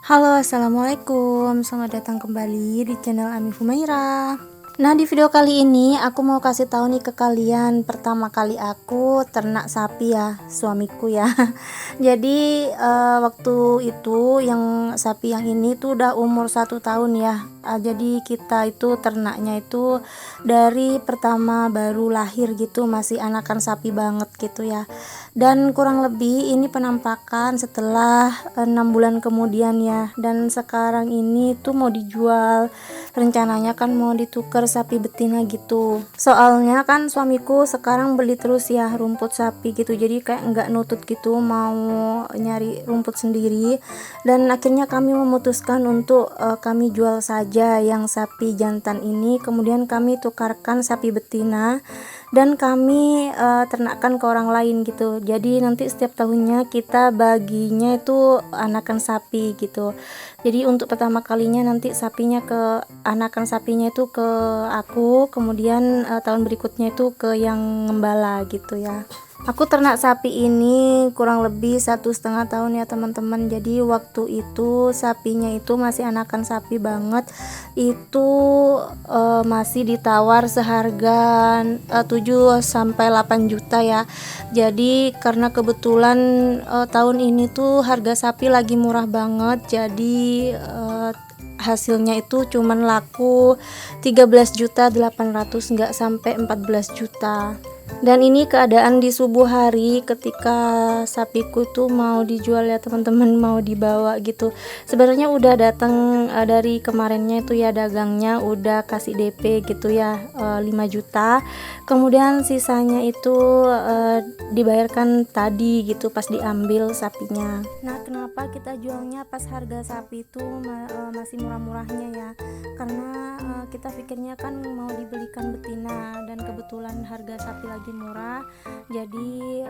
Halo, assalamualaikum. Selamat datang kembali di channel Ami Fumaira. Nah, di video kali ini aku mau kasih tahu nih ke kalian, pertama kali aku ternak sapi ya, suamiku ya. Jadi waktu itu yang sapi yang ini tuh udah umur 1 tahun ya. Jadi kita itu ternaknya itu dari pertama baru lahir gitu, masih anakan sapi banget gitu ya. Dan kurang lebih ini penampakan setelah 6 bulan kemudian ya. Dan sekarang ini tuh mau dijual, rencananya kan mau ditukar sapi betina gitu. Soalnya kan suamiku sekarang beli terus ya rumput sapi gitu, jadi kayak nggak nutut gitu, mau nyari rumput sendiri. Dan akhirnya kami memutuskan untuk kami jual saja yang sapi jantan ini, kemudian kami tukarkan sapi betina dan kami ternakkan ke orang lain gitu. Jadi nanti setiap tahunnya kita baginya itu anakan sapi gitu. Jadi untuk pertama kalinya nanti sapinya ke anakan sapinya itu ke aku, kemudian tahun berikutnya itu ke yang ngembala gitu ya. Aku ternak sapi ini kurang lebih 1,5 tahun ya teman-teman. Jadi waktu itu sapinya itu masih anakan sapi banget, itu masih ditawar seharga 7-8 juta ya. Jadi karena kebetulan tahun ini tuh harga sapi lagi murah banget, jadi hasilnya itu cuman laku 13.800.000, nggak sampai 14 juta. Dan ini keadaan di subuh hari ketika sapiku tuh mau dijual ya teman-teman, mau dibawa gitu. Sebenarnya udah datang dari kemarinnya itu ya, dagangnya udah kasih DP gitu ya, 5 juta. Kemudian sisanya itu dibayarkan tadi gitu pas diambil sapinya. Nah, kenapa kita jualnya pas harga sapi itu masih murah-murahnya ya? Karena kita pikirnya kan mau dibelikan betina, dan kebetulan harga sapi lagi murah, jadi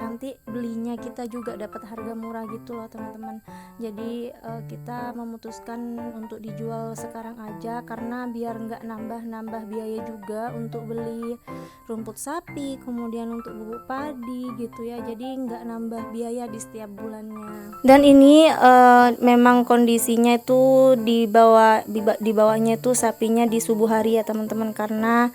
nanti belinya kita juga dapat harga murah gitu loh teman-teman. Jadi kita memutuskan untuk dijual sekarang aja, karena biar nggak nambah biaya juga untuk beli rumput sapi, kemudian untuk bubuk padi gitu ya. Jadi nggak nambah biaya di setiap bulannya. Dan ini memang kondisinya itu dibawanya itu sapinya di subuh hari ya teman-teman, karena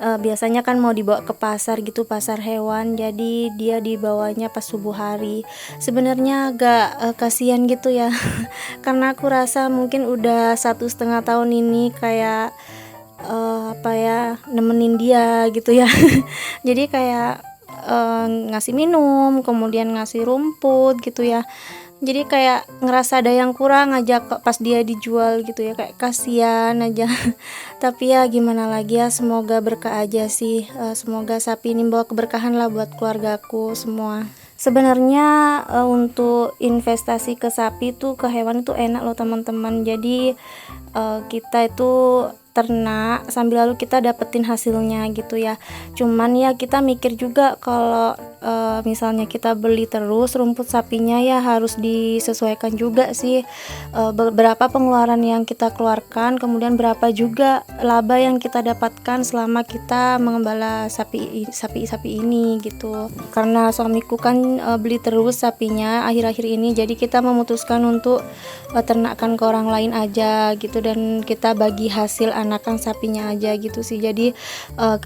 biasanya kan mau dibawa ke pasar gitu, pasar hewan, jadi dia dibawanya pas subuh hari. Sebenarnya agak kasihan gitu ya karena aku rasa mungkin udah 1,5 tahun ini kayak apa ya, nemenin dia gitu ya jadi kayak ngasih minum, kemudian ngasih rumput gitu ya. Jadi kayak ngerasa ada yang kurang aja pas dia dijual gitu ya, kayak kasihan aja tapi ya gimana lagi ya, semoga berkah aja sih. Semoga sapi ini bawa keberkahan lah buat keluargaku semua. Sebenarnya untuk investasi ke sapi tuh, ke hewan itu enak loh teman-teman. Jadi kita itu ternak sambil lalu kita dapetin hasilnya gitu ya. Cuman ya kita mikir juga kalau misalnya kita beli terus rumput sapinya, ya harus disesuaikan juga sih berapa pengeluaran yang kita keluarkan, kemudian berapa juga laba yang kita dapatkan selama kita mengembala sapi ini gitu. Karena suamiku kan beli terus sapinya akhir-akhir ini, jadi kita memutuskan untuk ternakkan ke orang lain aja gitu, dan kita bagi hasil anakan sapinya aja gitu sih. Jadi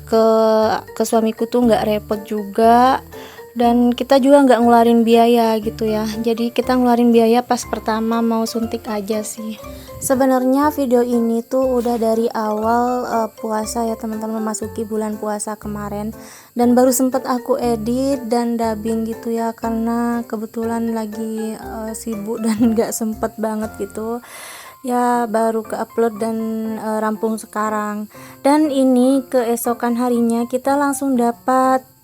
ke suamiku tuh nggak repot juga, dan kita juga nggak ngeluarin biaya gitu ya. Jadi kita ngeluarin biaya pas pertama mau suntik aja sih. Sebenarnya video ini tuh udah dari awal puasa ya teman-teman, memasuki bulan puasa kemarin, dan baru sempet aku edit dan dubbing gitu ya, karena kebetulan lagi sibuk dan nggak sempet banget gitu ya, baru ke upload dan rampung sekarang. Dan ini keesokan harinya kita langsung dapat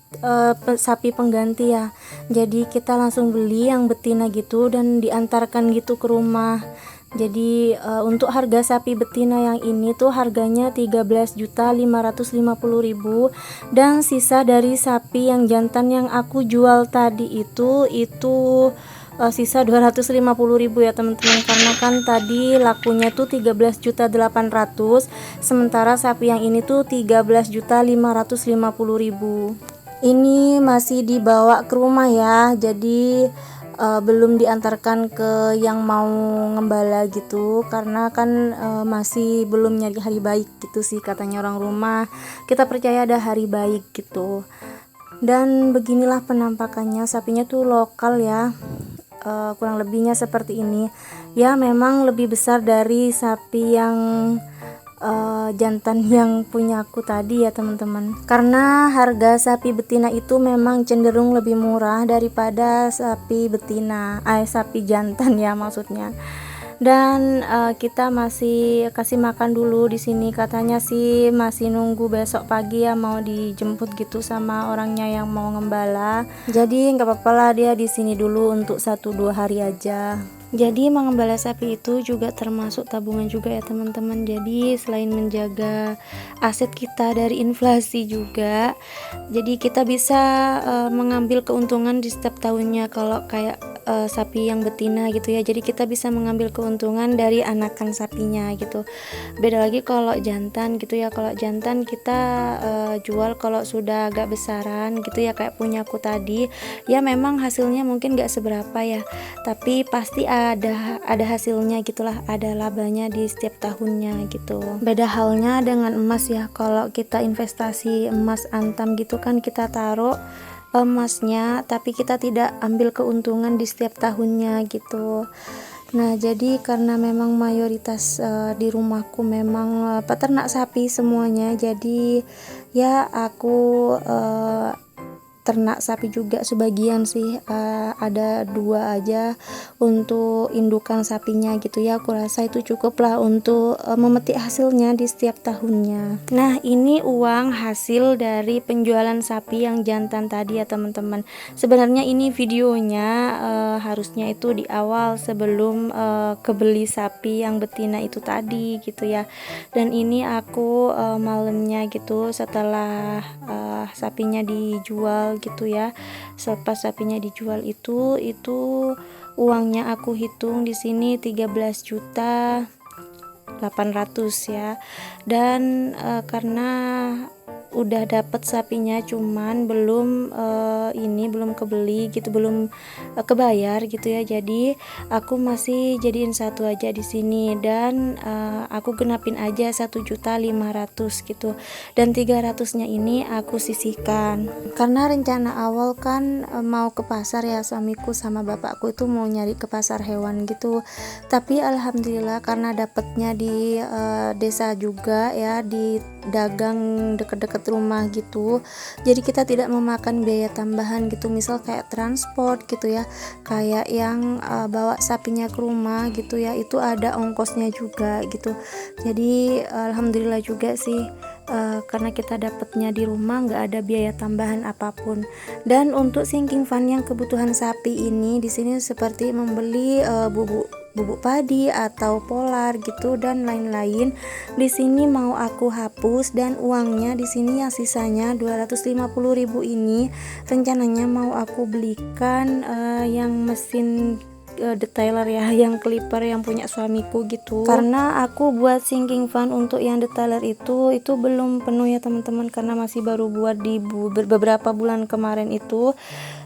sapi pengganti ya. Jadi kita langsung beli yang betina gitu dan diantarkan gitu ke rumah. Jadi untuk harga sapi betina yang ini tuh harganya 13.550.000, dan sisa dari sapi yang jantan yang aku jual tadi itu sisa 250.000 ya teman-teman, karena kan tadi lakunya tuh 13.800.000, sementara sapi yang ini tuh 13.550.000. Ini masih dibawa ke rumah ya, jadi belum diantarkan ke yang mau ngembala gitu, karena kan masih belum nyari hari baik gitu sih katanya orang rumah. Kita percaya ada hari baik gitu. Dan beginilah penampakannya, sapinya tuh lokal ya. Kurang lebihnya seperti ini ya, memang lebih besar dari sapi yang jantan yang punya aku tadi ya teman-teman, karena harga sapi betina itu memang cenderung lebih murah daripada sapi betina, sapi jantan ya maksudnya. Dan kita masih kasih makan dulu di sini, katanya sih masih nunggu besok pagi ya mau dijemput gitu sama orangnya yang mau ngembala. Jadi nggak apa-apa lah dia di sini dulu untuk 1-2 hari aja. Jadi mengembala sapi itu juga termasuk tabungan juga ya teman-teman. Jadi selain menjaga aset kita dari inflasi juga, jadi kita bisa mengambil keuntungan di setiap tahunnya. Kalau kayak sapi yang betina gitu ya, jadi kita bisa mengambil keuntungan dari anakan sapinya gitu. Beda lagi kalau jantan gitu ya, kalau jantan kita jual kalau sudah agak besaran gitu ya, kayak punyaku tadi ya, memang hasilnya mungkin gak seberapa ya, tapi pasti ada hasilnya gitulah, ada labanya di setiap tahunnya gitu. Beda halnya dengan emas ya, kalau kita investasi emas antam gitu kan, kita taruh emasnya tapi kita tidak ambil keuntungan di setiap tahunnya gitu. Nah jadi karena memang mayoritas di rumahku memang peternak sapi semuanya, jadi ya aku ternak sapi juga sebagian sih, ada 2 aja untuk indukan sapinya gitu ya. Aku rasa itu cukup lah untuk memetik hasilnya di setiap tahunnya. Nah ini uang hasil dari penjualan sapi yang jantan tadi ya teman-teman. Sebenarnya ini videonya harusnya itu di awal sebelum kebeli sapi yang betina itu tadi gitu ya. Dan ini aku malamnya gitu setelah sapinya dijual gitu ya. Pas sapinya dijual itu uangnya aku hitung di sini 13.800.000 ya. Dan karena udah dapet sapinya cuman belum belum kebeli gitu, belum kebayar gitu ya, jadi aku masih jadiin satu aja di sini. Dan aku genapin aja 1.500.000 gitu, dan 300-nya ini aku sisihkan karena rencana awal kan mau ke pasar ya, suamiku sama bapakku itu mau nyari ke pasar hewan gitu. Tapi alhamdulillah karena dapetnya di desa juga ya, di dagang deket-deket rumah gitu, jadi kita tidak memakan biaya tambahan gitu, misal kayak transport gitu ya, kayak yang bawa sapinya ke rumah gitu ya, itu ada ongkosnya juga gitu. Jadi alhamdulillah juga sih, karena kita dapatnya di rumah, nggak ada biaya tambahan apapun. Dan untuk sinking fund yang kebutuhan sapi ini di sini seperti membeli bubuk padi atau polar gitu dan lain-lain, di sini mau aku hapus, dan uangnya di sini yang sisanya 250.000 ini rencananya mau aku belikan yang mesin detailer ya, yang clipper yang punya suamiku gitu, karena aku buat sinking fund untuk yang detailer itu belum penuh ya teman-teman, karena masih baru buat di beberapa bulan kemarin itu.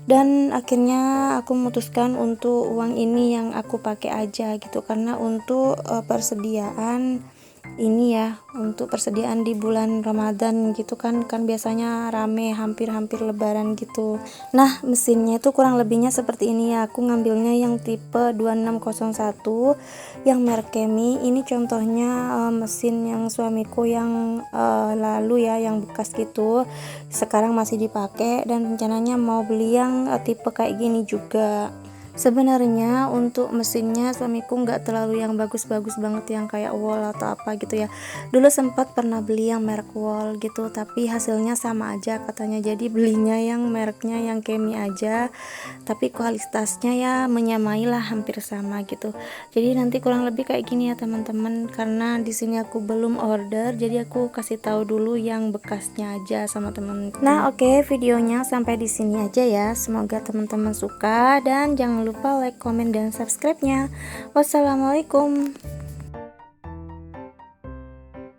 Dan akhirnya aku memutuskan untuk uang ini yang aku pakai aja gitu, karena untuk persediaan ini ya, untuk persediaan di bulan Ramadan gitu kan biasanya rame hampir lebaran gitu. Nah mesinnya itu kurang lebihnya seperti ini ya, aku ngambilnya yang tipe 2601 yang merek Kemi. Ini contohnya mesin yang suamiku yang lalu ya, yang bekas gitu, sekarang masih dipakai, dan rencananya mau beli yang tipe kayak gini juga. Sebenarnya untuk mesinnya suamiku nggak terlalu yang bagus-bagus banget yang kayak Wall atau apa gitu ya. Dulu sempat pernah beli yang merek Wall gitu, tapi hasilnya sama aja katanya, jadi belinya yang mereknya yang Kemi aja, tapi kualitasnya ya menyamai lah, hampir sama gitu. Jadi nanti kurang lebih kayak gini ya teman-teman, karena di sini aku belum order, jadi aku kasih tahu dulu yang bekasnya aja sama teman. Nah oke, videonya sampai di sini aja ya, semoga teman-teman suka, dan jangan lupa like, komen, dan subscribe-nya. Wassalamualaikum.